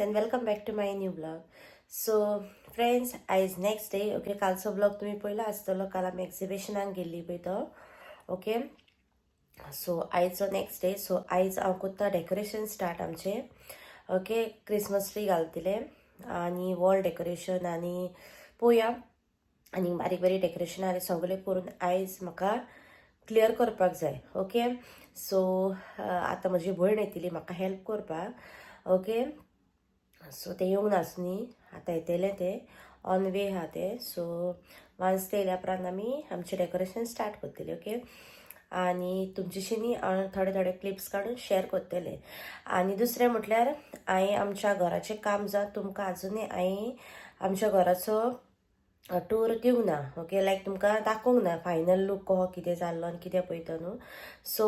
and welcome back to my new vlog. So friends, आज next day. Okay, कालचा vlog तुम्ही पहिला आसतलो. काल आम्ही एक्झिबिशनाक गेल्ली पळय तो. ओके, सो आयचो नेक्स्ट डे. सो आयज हांव कोत्ता डेकोरेशन स्टार्ट आमचे. ओके, क्रिसमस ट्री घालतले आनी वॉल डेकोरेशन आनी पळोवया आनी बारीक बारीक डेकोरेशन आनी सगळें करून आयज म्हाका क्लियर करपाक जाय. ओके, सो आतां म्हजी भयण येतली म्हाका हेल्प करपाक. ओके, सो ते येवंक नाच न्ही, आतां येतले ते ऑन वे आहा ते. सो वान्स ते येयल्या उपरांत आमी आमचें डेकोरेशन स्टार्ट करतली. ओके, आनी तुमचेशी न्ही हांव थोडे थोडे क्लिप्स काडून शेअर करतले. आनी दुसरें म्हटल्यार हांवें आमच्या घराचें काम जावन तुमकां आजुनूय हांवें आमच्या घराचो टूर दिवंक ना. ओके, लायक तुमकां दाखोवंक ना फायनल लूक कसो कितें जाल्लो आनी कितें पळयता न्हू. सो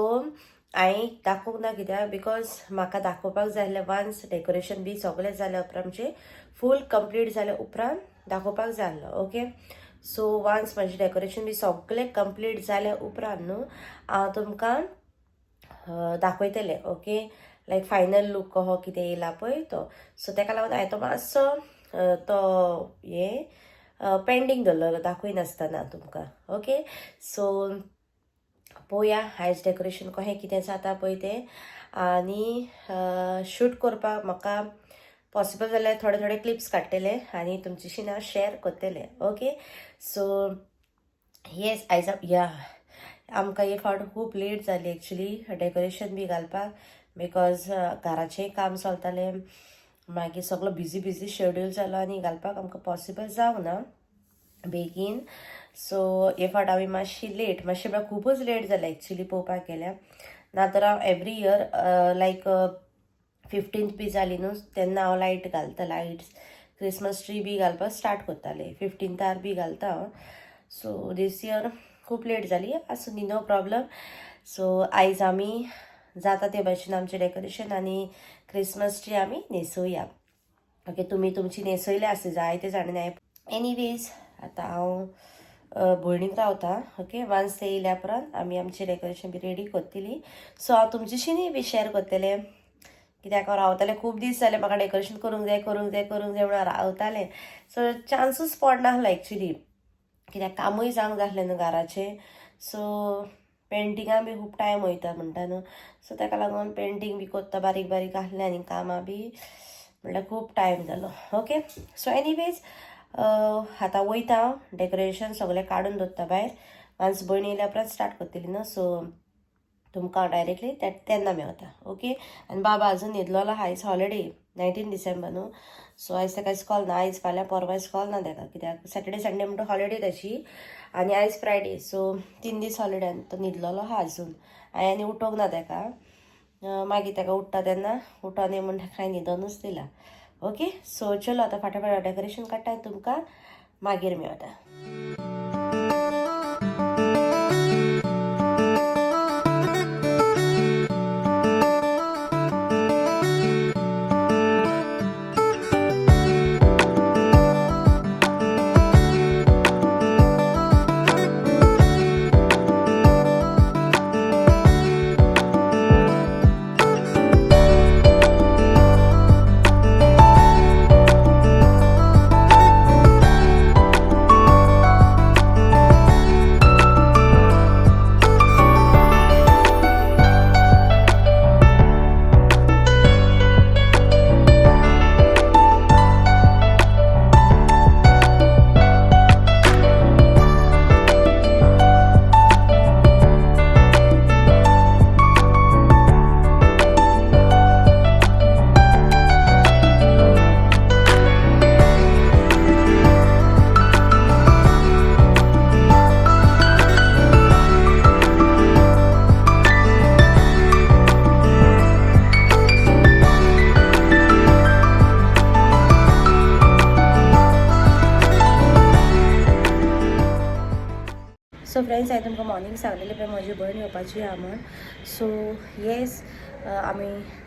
हांवें दाखोवंक ना कित्याक बिकॉज म्हाका दाखोवपाक जाय आसलें वान्स डेकोरेशन बी सगळें जाल्या उपरांत म्हणजे फूल कंप्लीट जाल्या उपरांत दाखोवपाक जाय आसलो. ओके, सो वान्स म्हाजें डेकोरेशन बी सगळें कंप्लीट जाल्या उपरांत न्हू हांव तुमकां दाखयतलें. ओके, लायक फायनल लूक कसो कितें येयला पळय तो. सो ताका लागून हांवें तो मातसो तो पेंडींग दवरलेलो दाखयनासतना तुमकां. ओके, सो पळोवया आयज डेकोरेशन कशें कितें जाता पळय तें. आनी शूट करपाक म्हाका पॉसिबल जाल्यार थोडे थोडे क्लिप्स काडटले आनी तुमचेशी हांव शेअर करतलें. ओके, सो येस आयज या आमकां एक फावट खूब लेट जाली एक्चुली डेकोरेशन बी घालपाक बिकॉज घराचेंय काम चलतालें, मागीर सगळो बिजी बिजी शेड्यूल जालो आनी घालपाक आमकां पॉसिबल जावंक ना बेगीन. सो हे फावट हांवें मातशी म्हळ्यार खूबच लेट जालें एक्चुली पळोवपाक गेल्यार. नातर हांव एवरी इयर लायक 15th बी जाली न्हू तेन्ना हांव लायट घालता, लायट्स क्रिसमस ट्री बी घालपाक स्टार्ट करतालें. 15th बी घालता हांव. सो दीस इयर खूब लेट जाली, आसूं न्ही, नो प्रॉब्लम. सो आयज आमी जाता ते भाशेन आमचें डेकोरेशन आनी क्रिसमस ट्री आमी न्हेसोवया. ओके, तुमी तुमची न्हेसयले आसता जायते जाणांनी. एनीवेज आतां हांव भयणीक रावता. ओके, वान्स ते येयल्या उपरांत आमी आमचें डेकोरेशन बी रेडी करतली. सो हांव तुमचेशी बी शेअर करतलें कित्याक हांव रावतालें खूब दीस जाले म्हाका डेकोरेशन करूंक जाय म्हणून रावतालें. सो चान्सूच पडनासलो एक्चुली कित्याक कामूय जावंक जाय आसलें न्हू घराचें. सो पेंटिंगाक बी खूब टायम वयता म्हणटा न्हू. सो ताका लागून पेंटींग बी कोत्ता बारीक बारीक आसलें आनी कामां बी म्हणल्यार खूब टायम जालो. ओके, सो एनीवेज आतां वयता हांव डेकोरेशन सगळें काडून दवरता भायर. वान्स भयण येयल्या उपरांत स्टार्ट करतली न्हू. सो तुमकां हांव डायरेक्टली तेन्ना मेवता. ओके, आनी बाबा आजून न्हिदलोलो आयज हॉलिडे 19 डिसेंबर न्हू. सो आयज ताका इस्कॉल ना, आयज फाल्यां परवा इस्कॉल ना ताका कित्याक सॅटर्डे संडे म्हणटा हॉलिडे ताची आनी आयज फ्रायडे. सो 3 दीस हॉलिडे तो न्हिदलोलो आहा आजून. हांवें आनी उठोवंक ना ताका. मागीर ताका उठता तेन्ना उठोन ये म्हण ताका न्हिदोनूच दिला. ओके, सो चलो आतां फाटाफाट डेकोरेशन काडटा आनी तुमकां मागीर मेवता. सो फ्रेंड्स, हांवें तुमकां मॉर्निंग सांगलेलें पळय म्हजी भयण येवपाची आहा म्हण. सो येस, आमी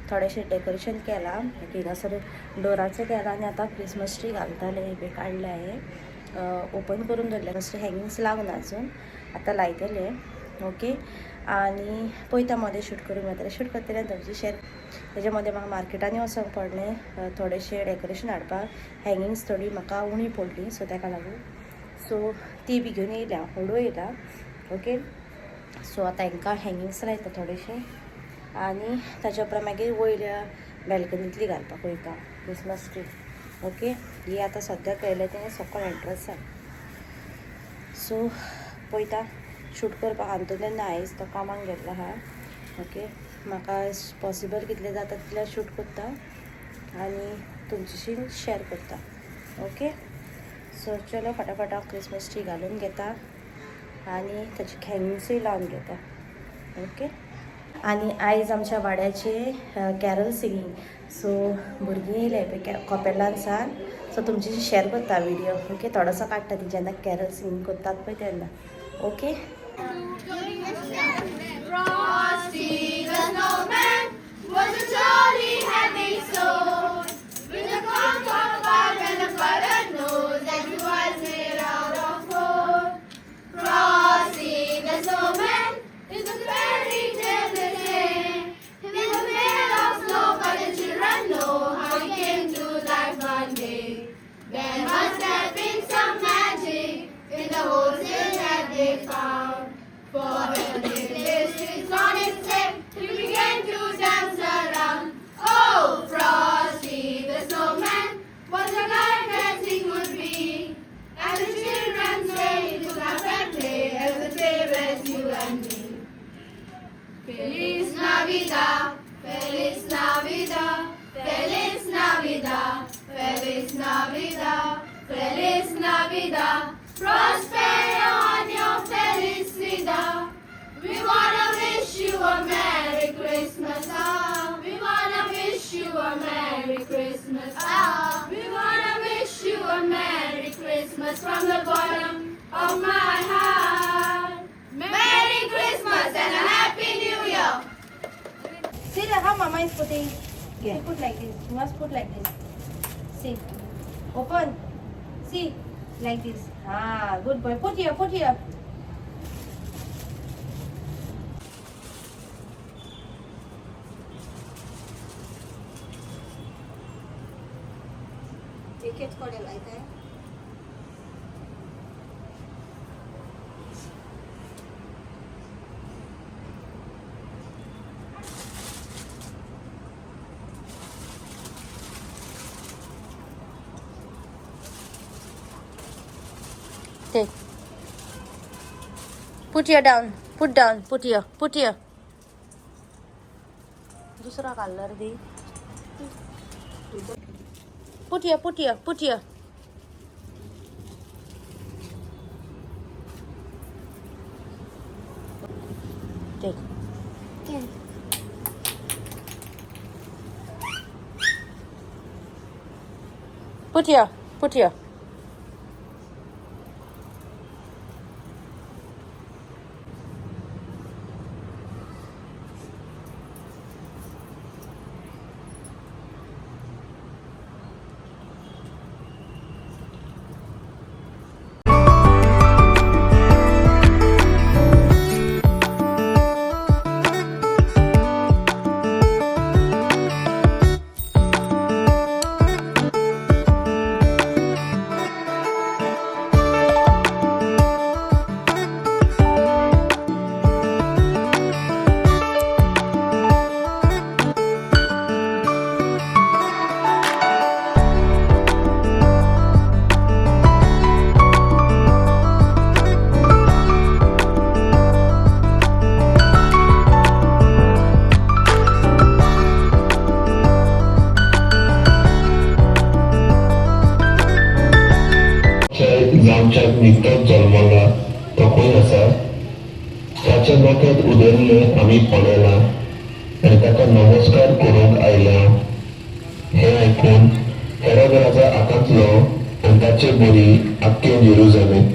थोडेशें डेकोरेशन केलां, हिंगासर डोराचें केलां आनी आतां क्रिसमस ट्री घालतालें बी काडलें हांवें. ओपन करून दवरलें, मातशें हँगिंग्स लावना आजून, आतां लायतलें. ओके. आणि पळयता मध्ये शूट करूंक मेळटलें. शूट करतलें तुमची शेअर. तेज्या म्हाका मार्केटांनी वचोंक पडलें थोडेशें डेकोरेशन हाडपाक. हँगींग्स थोडी म्हाका उणी पडलीं सो ताका लागून. सो ती बी घेवन येयल्या, हळू येयला. ओके. सो आतां हांकां हँगींग्स लायता थोडेशें आनी ताच्या उपरांत मागीर वयल्या बॅल्कनींतली घालपाक वयता क्रिसमस ट्री. ओके. ही आतां सद्याक केलें तें सकयल एंट्रन्स जालें. सो पळयता शूट करपाक आंतून आयज तो कामाक गेल्लो आहा. ओके. म्हाका पॉसिबल कितलें जाता तितलें शूट करता आनी तुमचेशी शेअर करता. ओके. सो चलो फटाफट हांव क्रिसमस ट्री घालून घेता आनी ताची हँगिंग्सूय लावन घेता. ओके. आनी आयज आमच्या वाड्याचे कॅरल सिंगींग. सो भुरगीं येयले पळय कॉपेलांसान. सो तुमचेशी शेअर करता विडियो. ओके. थोडोसो काडटा ती जेन्ना कॅरल सिंगींग करतात पळय तेन्ना. Okay. Frosty the snowman was a jolly happy soul with a coat of bark and a buttered nose that he was made out of gold. Frosty the snowman is a fairy tale they say. He was made of snow, but the children know how he came to life one day. There must have been some magic in the holes that they found. For when they placed it on its head, he began to dance around. Oh, Frosty the snowman was a life that he could be. And the children say to laugh and play as the same as you and me. Feliz Navidad, Feliz Navidad, Feliz Navidad, Feliz Navidad, Feliz Navidad. Prosper on your felicidad. We wanna wish you a Merry Christmas, ah. We wanna wish you a Merry Christmas, ah. We wanna wish you a Merry Christmas from the bottom of my heart. Merry Christmas and a Happy New Year. See how Mama is putting. Yeah. You put like this. You must put like this. See. Open. See. Like this. Ah, good boy. Put here. Put here. Tickets for the light, eh? Take. Put here down. Put down. Put here. Put here. दूसरा colour they. Put here. Put here. Put here. Take. Put here. Put here. जामच्याक निकतोच जल्मला तो कोण आसा ताच्या डोक्यांत उदेल्ले आमी पळयला आनी ताका नमस्कार करूंक आयल्या. हें आयकून हेरोद राजा आकांतलो आनी ताचे बरी आख्खे Jerusalem.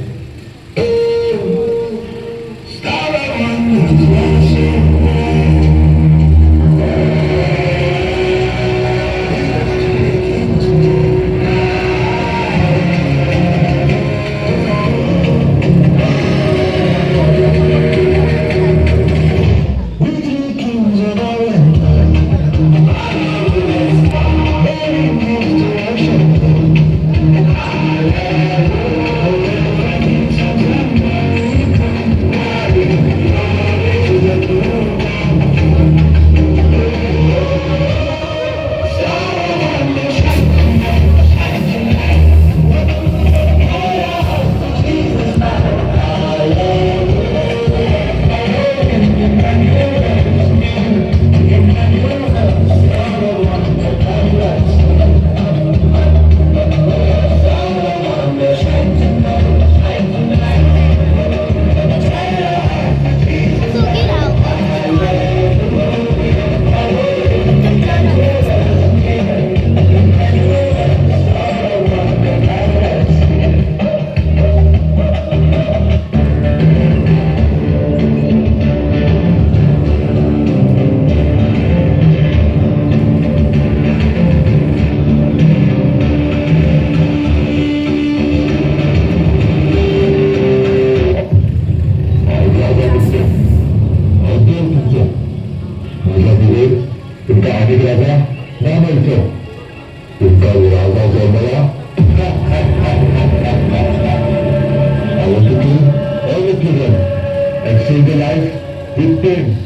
mountain.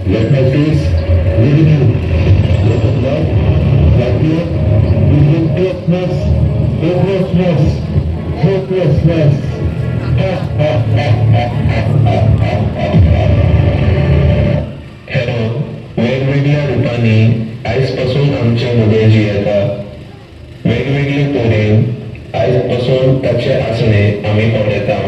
Let my face live in you. Let the love that you is hopelessness, hopelessness, hopelessness. हेरो वेगवेगळ्या रूपांनी आयजपासून आमचे मदें जियेता. वेगवेगळे तरेन आयजपासून ताचे आसणे आमी पळयता.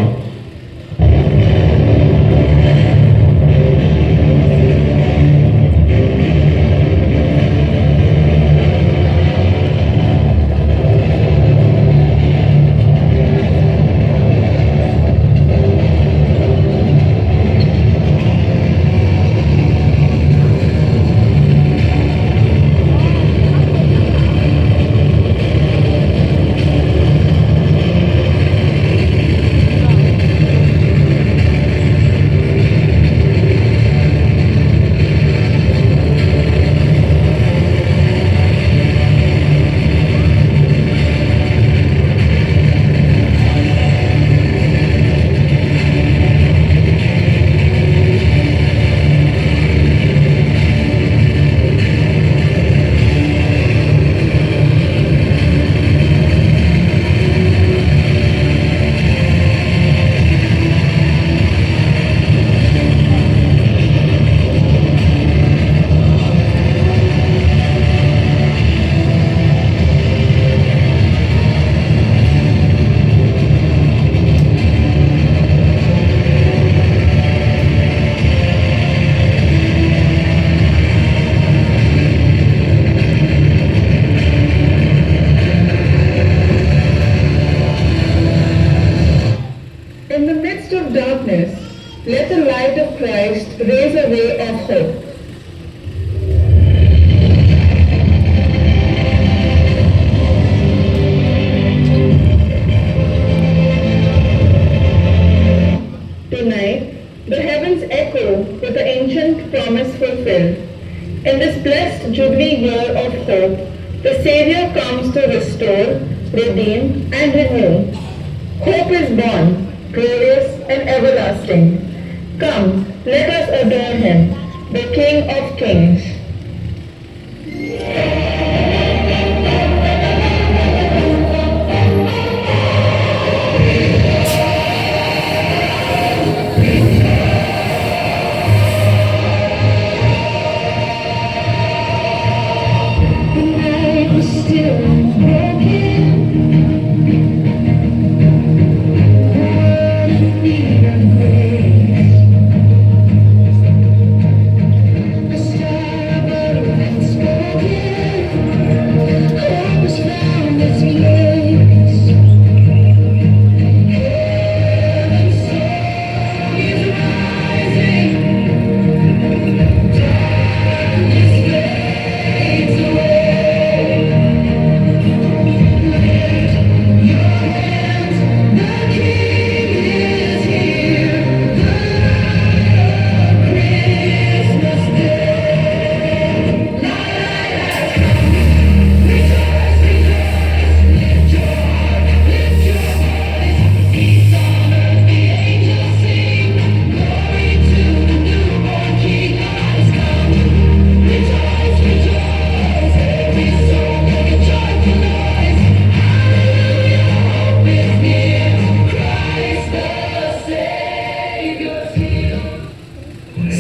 In the midst of darkness, let the light of Christ raise a ray of hope. Tonight, the heavens echo with the ancient promise fulfilled. In this blessed Jubilee year of hope, the Savior comes to restore, redeem, and renew. Hope is born, glorious and everlasting. Come, let us adore him, the King of Kings.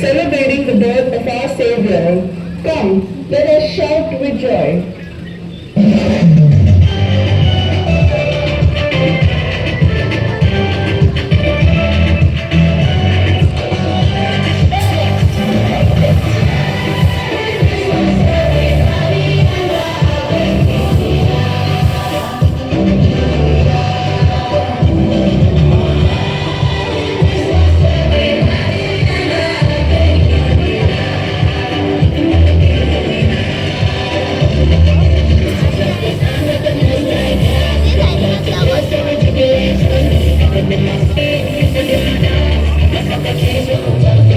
Celebrating the birth of our Savior, come, let us shout with joy. Let's go.